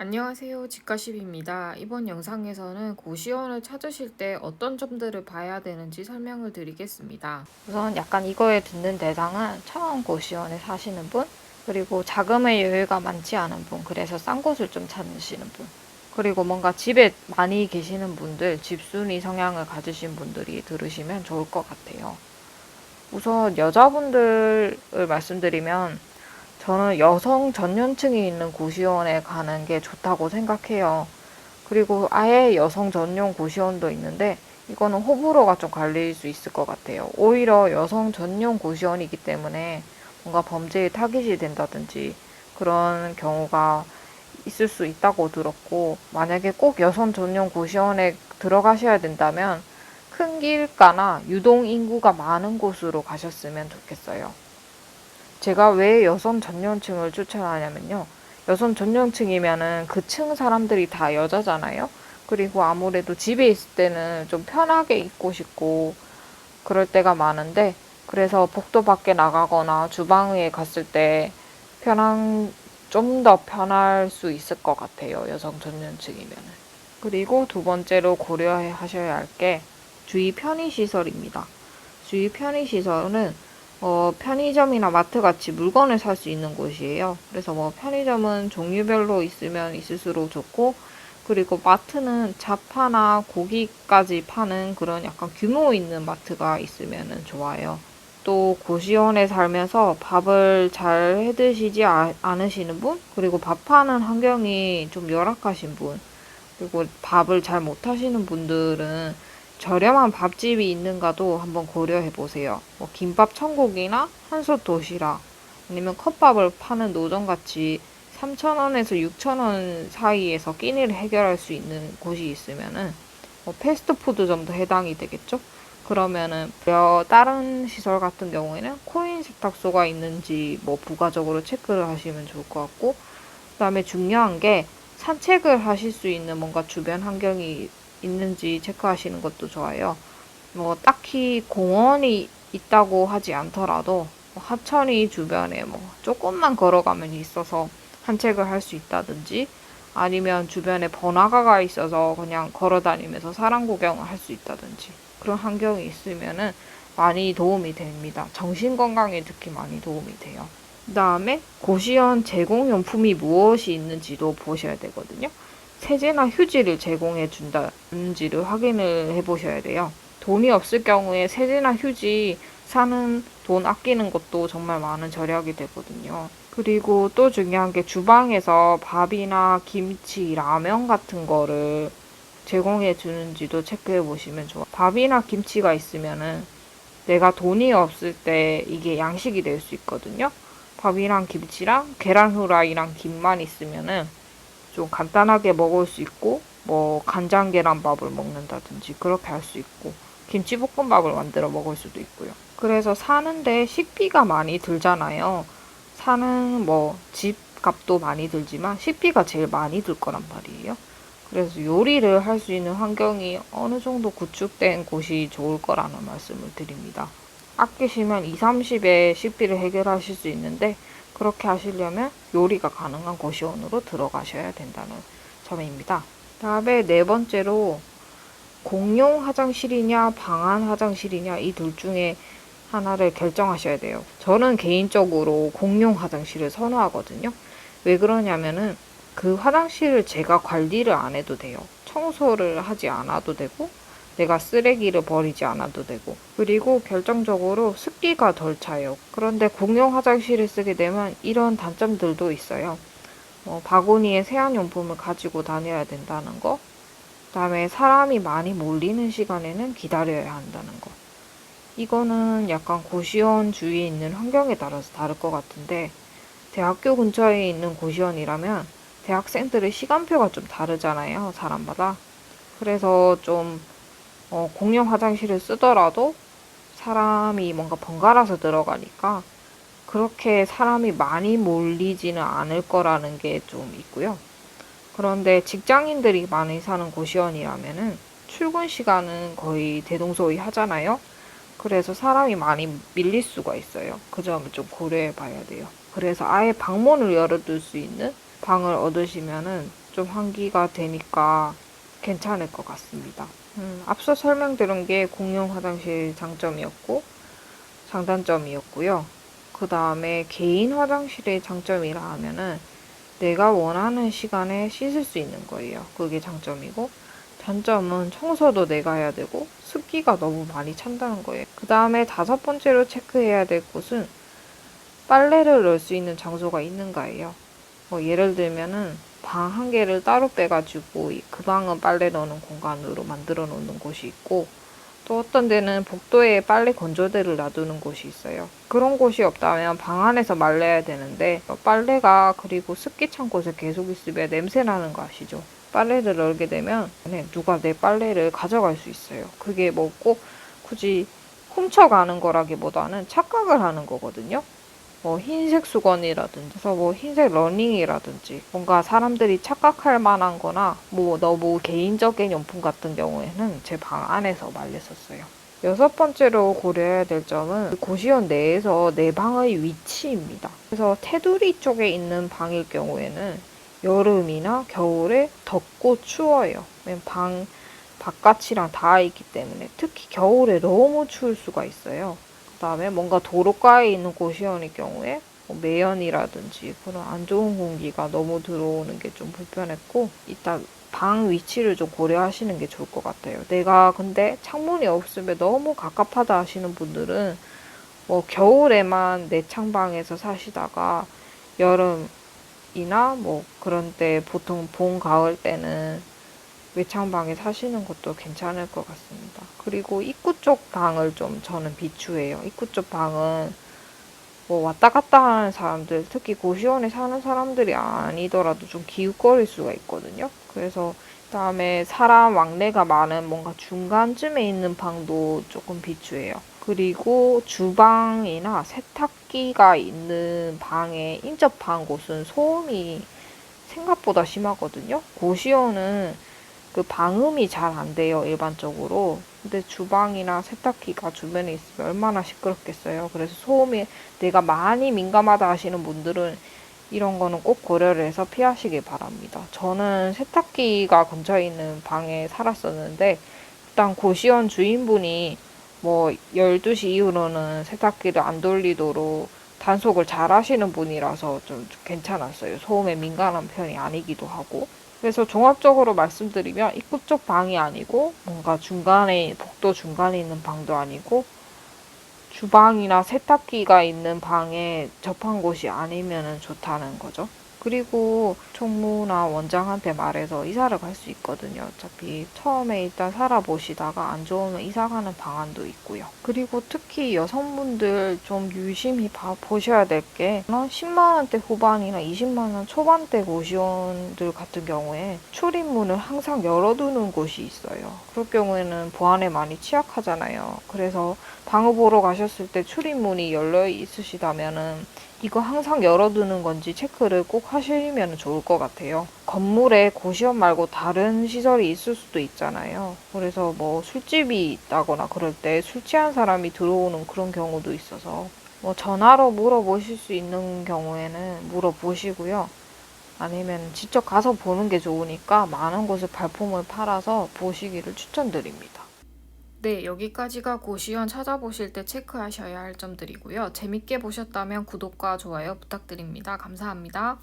안녕하세요. 집가십입니다. 이번 영상에서는 고시원을 찾으실 때 어떤 점들을 봐야 되는지 설명을 드리겠습니다. 우선 약간 이거에 듣는 대상은 처음 고시원에 사시는 분, 그리고 자금의 여유가 많지 않은 분, 그래서 싼 곳을 좀 찾으시는 분, 그리고 뭔가 집에 많이 계시는 분들, 집순이 성향을 가지신 분들이 들으시면 좋을 것 같아요. 우선 여자분들을 말씀드리면 저는 여성 전용층이 있는 고시원에 가는 게 좋다고 생각해요. 그리고 아예 여성 전용 고시원도 있는데 이거는 호불호가 좀 갈릴 수 있을 것 같아요. 오히려 여성 전용 고시원이기 때문에 뭔가 범죄에 타깃이 된다든지 그런 경우가 있을 수 있다고 들었고, 만약에 꼭 여성 전용 고시원에 들어가셔야 된다면 큰 길가나 유동 인구가 많은 곳으로 가셨으면 좋겠어요. 제가 왜 여성 전용층을 추천하냐면요. 여성 전용층이면은 그 층 사람들이 다 여자잖아요. 그리고 아무래도 집에 있을 때는 좀 편하게 있고 싶고 그럴 때가 많은데, 그래서 복도 밖에 나가거나 주방에 갔을 때 좀 더 편할 수 있을 것 같아요. 여성 전용층이면은. 그리고 두 번째로 고려하셔야 할 게 주위 편의시설입니다. 주위 편의시설은 편의점이나 마트 같이 물건을 살 수 있는 곳이에요. 그래서 편의점은 종류별로 있으면 있을수록 좋고, 그리고 마트는 잡화나 고기까지 파는 그런 약간 규모 있는 마트가 있으면 좋아요. 또 고시원에 살면서 밥을 잘 해드시지 않으시는 분, 그리고 밥하는 환경이 좀 열악하신 분, 그리고 밥을 잘 못하시는 분들은 저렴한 밥집이 있는가도 한번 고려해 보세요. 김밥 천국이나 한솥 도시락, 아니면 컵밥을 파는 노점같이 3,000원에서 6,000원 사이에서 끼니를 해결할 수 있는 곳이 있으면은 패스트푸드점도 해당이 되겠죠? 그러면은 다른 시설 같은 경우에는 코인 세탁소가 있는지 부가적으로 체크를 하시면 좋을 것 같고, 그다음에 중요한 게 산책을 하실 수 있는 뭔가 주변 환경이 있는지 체크하시는 것도 좋아요. 딱히 공원이 있다고 하지 않더라도 하천이 주변에 조금만 걸어가면 있어서 산책을 할 수 있다든지, 아니면 주변에 번화가가 있어서 그냥 걸어 다니면서 사람 구경을 할 수 있다든지, 그런 환경이 있으면은 많이 도움이 됩니다. 정신 건강에 특히 많이 도움이 돼요. 그 다음에 고시원 제공용품이 무엇이 있는지도 보셔야 되거든요. 세제나 휴지를 제공해 준다는지를 확인을 해 보셔야 돼요. 돈이 없을 경우에 세제나 휴지 사는 돈 아끼는 것도 정말 많은 절약이 되거든요. 그리고 또 중요한 게 주방에서 밥이나 김치, 라면 같은 거를 제공해 주는지도 체크해 보시면 좋아요. 밥이나 김치가 있으면은 내가 돈이 없을 때 이게 양식이 될 수 있거든요. 밥이랑 김치랑 계란 후라이랑 김만 있으면은 좀 간단하게 먹을 수 있고, 간장 계란밥을 먹는다든지 그렇게 할 수 있고, 김치볶음밥을 만들어 먹을 수도 있고요. 그래서 사는데 식비가 많이 들잖아요. 사는 집값도 많이 들지만 식비가 제일 많이 들 거란 말이에요. 그래서 요리를 할 수 있는 환경이 어느 정도 구축된 곳이 좋을 거라는 말씀을 드립니다. 아끼시면 2, 30에 식비를 해결하실 수 있는데, 그렇게 하시려면 요리가 가능한 고시원으로 들어가셔야 된다는 점입니다. 다음에 네 번째로 공용 화장실이냐 방한 화장실이냐 이 둘 중에 하나를 결정하셔야 돼요. 저는 개인적으로 공용 화장실을 선호하거든요. 왜 그러냐면은 그 화장실을 제가 관리를 안 해도 돼요. 청소를 하지 않아도 되고, 내가 쓰레기를 버리지 않아도 되고, 그리고 결정적으로 습기가 덜 차요. 그런데 공용 화장실을 쓰게 되면 이런 단점들도 있어요. 바구니에 세안용품을 가지고 다녀야 된다는 거, 그다음에 사람이 많이 몰리는 시간에는 기다려야 한다는 거. 이거는 약간 고시원 주위에 있는 환경에 따라서 다를 것 같은데, 대학교 근처에 있는 고시원이라면 대학생들의 시간표가 좀 다르잖아요, 사람마다. 그래서 좀 공용 화장실을 쓰더라도 사람이 뭔가 번갈아서 들어가니까 그렇게 사람이 많이 몰리지는 않을 거라는 게 좀 있고요. 그런데 직장인들이 많이 사는 고시원이라면은 출근 시간은 거의 대동소이 하잖아요. 그래서 사람이 많이 밀릴 수가 있어요. 그 점을 좀 고려해 봐야 돼요. 그래서 아예 방문을 열어둘 수 있는 방을 얻으시면은 좀 환기가 되니까 괜찮을 것 같습니다. 앞서 설명드린 게 공용 화장실 장점이었고 장단점이었고요. 그 다음에 개인 화장실의 장점이라 하면은 내가 원하는 시간에 씻을 수 있는 거예요. 그게 장점이고, 단점은 청소도 내가 해야 되고 습기가 너무 많이 찬다는 거예요. 그 다음에 5번째로 체크해야 될 곳은 빨래를 넣을 수 있는 장소가 있는가예요. 뭐 예를 들면은 방 한 개를 따로 빼가지고 그 방은 빨래 넣는 공간으로 만들어 놓는 곳이 있고, 또 어떤 데는 복도에 빨래 건조대를 놔두는 곳이 있어요. 그런 곳이 없다면 방 안에서 말려야 되는데 빨래가 그리고 습기 찬 곳에 계속 있으면 냄새 나는 거 아시죠? 빨래를 널게 되면 누가 내 빨래를 가져갈 수 있어요. 그게 뭐 꼭 굳이 훔쳐가는 거라기보다는 착각을 하는 거거든요. 뭐 흰색 수건이라든지, 그래서 뭐 흰색 러닝이라든지 뭔가 사람들이 착각할 만한 거나 뭐 너무 개인적인 용품 같은 경우에는 제 방 안에서 말렸었어요. 6번째로 고려해야 될 점은 고시원 내에서 내 방의 위치입니다. 그래서 테두리 쪽에 있는 방일 경우에는 여름이나 겨울에 덥고 추워요. 방 바깥이랑 닿아 있기 때문에 특히 겨울에 너무 추울 수가 있어요. 그다음에 뭔가 도로가에 있는 고시원일 경우에 뭐 매연이라든지 그런 안 좋은 공기가 너무 들어오는 게 좀 불편했고, 일단 방 위치를 좀 고려하시는 게 좋을 것 같아요. 내가 근데 창문이 없으면 너무 갑갑하다 하시는 분들은 뭐 겨울에만 내창방에서 사시다가 여름이나 뭐 그런 때 보통 봄, 가을 때는 외창방에 사시는 것도 괜찮을 것 같습니다. 그리고 입구 쪽 방을 좀 저는 비추해요. 입구 쪽 방은 뭐 왔다 갔다 하는 사람들, 특히 고시원에 사는 사람들이 아니더라도 좀 기웃거릴 수가 있거든요. 그래서 그다음에 사람 왕래가 많은 뭔가 중간쯤에 있는 방도 조금 비추해요. 그리고 주방이나 세탁기가 있는 방에 인접한 곳은 소음이 생각보다 심하거든요. 고시원은 그 방음이 잘 안 돼요, 일반적으로. 근데 주방이나 세탁기가 주변에 있으면 얼마나 시끄럽겠어요. 그래서 소음에 내가 많이 민감하다 하시는 분들은 이런 거는 꼭 고려를 해서 피하시길 바랍니다. 저는 세탁기가 근처에 있는 방에 살았었는데, 일단 고시원 주인분이 뭐 12시 이후로는 세탁기를 안 돌리도록 단속을 잘 하시는 분이라서 좀 괜찮았어요. 소음에 민감한 편이 아니기도 하고. 그래서 종합적으로 말씀드리면 입구 쪽 방이 아니고 뭔가 중간에 복도 중간에 있는 방도 아니고 주방이나 세탁기가 있는 방에 접한 곳이 아니면 좋다는 거죠. 그리고 총무나 원장한테 말해서 이사를 갈 수 있거든요. 어차피 처음에 일단 살아보시다가 안 좋으면 이사 가는 방안도 있고요. 그리고 특히 여성분들 좀 유심히 보셔야 될 게 10만 원대 후반이나 20만 원 초반대 고시원들 같은 경우에 출입문을 항상 열어두는 곳이 있어요. 그럴 경우에는 보안에 많이 취약하잖아요. 그래서 방을 보러 가셨을 때 출입문이 열려 있으시다면은 이거 항상 열어두는 건지 체크를 꼭 하시면 좋을 것 같아요. 건물에 고시원 말고 다른 시설이 있을 수도 있잖아요. 그래서 뭐 술집이 있다거나 그럴 때 술 취한 사람이 들어오는 그런 경우도 있어서 뭐 전화로 물어보실 수 있는 경우에는 물어보시고요. 아니면 직접 가서 보는 게 좋으니까 많은 곳에 발품을 팔아서 보시기를 추천드립니다. 네, 여기까지가 고시원 찾아보실 때 체크하셔야 할 점들이고요. 재밌게 보셨다면 구독과 좋아요 부탁드립니다. 감사합니다.